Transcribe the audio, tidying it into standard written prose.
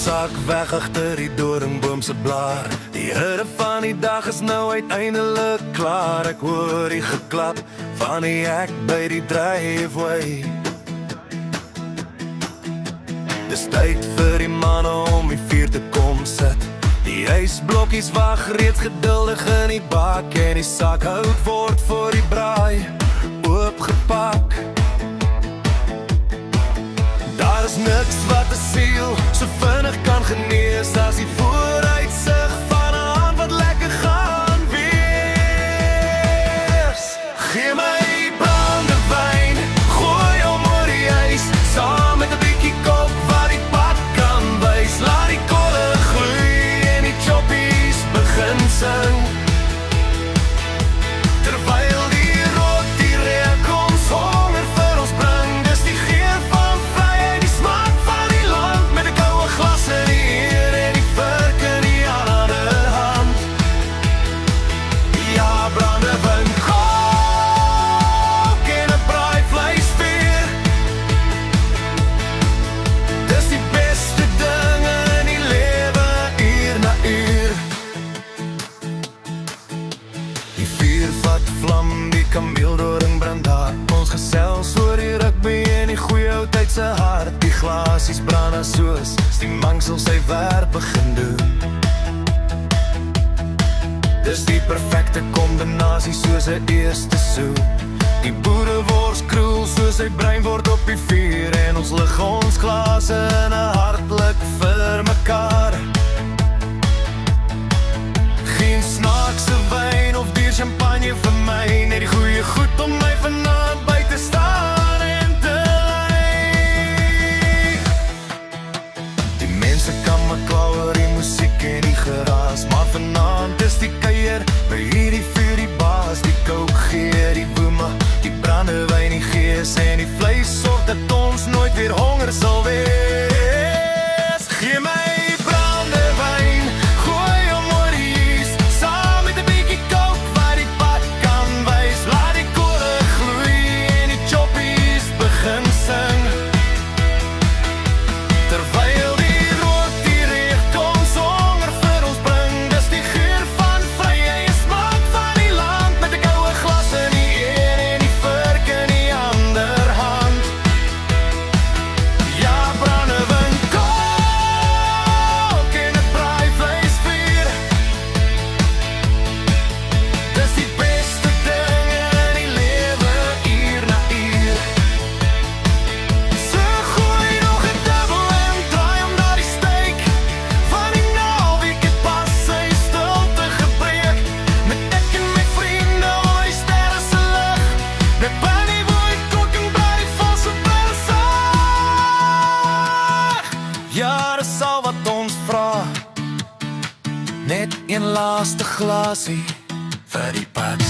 sak weg agter die doringboom se blaar. Die hitte van die dag is nou uiteindelik klaar. Ek hoor die geklap van die hek by die driveway. Dis tyd vir die manne om die vuur te kom sit. Die ysblokkies wag reeds geduldig in die bak en die sakhout word vir die braai oopgepak. Daar is niks wat 'n siel so vinnig kan genees as die vooruitsig van 'n hand wat lekker gaan wees. Gee my brandewyn, gooi hom oor die ys, saam met 'n bietjie kop wat die pad kan wys. Laat die kolle gloei en die choppies begin sing. Terwyl die rook die reuk ons honger vir ons bring, dis die geur van vryheid, die smaak van die land, met 'n koue glas in die eer en die vurk in die ander hand. Ja, brandewyn kook en 'n braaivleisvuur, dis die beste ding in die lewe, uur na uur. Die vuur vat vlam, die kameeldoring brand daar. Ons gesels oor die rugby en die goeie ou tyd se hart. Die glasies brand as soos die mangsel sy werk begin doen. Dis die perfekte kombinasie soos 'n eerste soep. Die boerewors kroel soos sy brein word op die vuur en ons lig ons glase in 'n hartlik vir mekaar. Geen snaakse wyn of duur champagne vir my, net die goeie goed om my vanaand by te staan en te lei. Die mense kan my kla oor die musiek en die geraas, maar vanaand is die kuier by hierdie vuur die baas. Die coke gee die boeme, die brandewyn die gees en die vleis sorg dat ons nooit weer honger sal wees. Gee my brandewyn, gooi hom oor die ys, saam met 'n bietjie coke wat die pad kan wys. Laat die kolle gloei en die choppies begin sing. Terwyl die rook die reuk ons honger vir ons bring, dis die geur van vryheid, die smaak van die land, met 'n koue glas in die eer en die vurk in die ander hand. Ja, brandewyn kook en 'n braaivleisvuur, dis die beste ding in die lewe, uur na uur. So gooi nog 'n dubbel en draai om na die steek. Van die naweek het pas sy stilte gebreek, met ek en my vriende onder die sterre se lig. Net panneboy kook en braai vol so persig. Ja, dis al wat ons vra, net een laaste glasie vir die pad.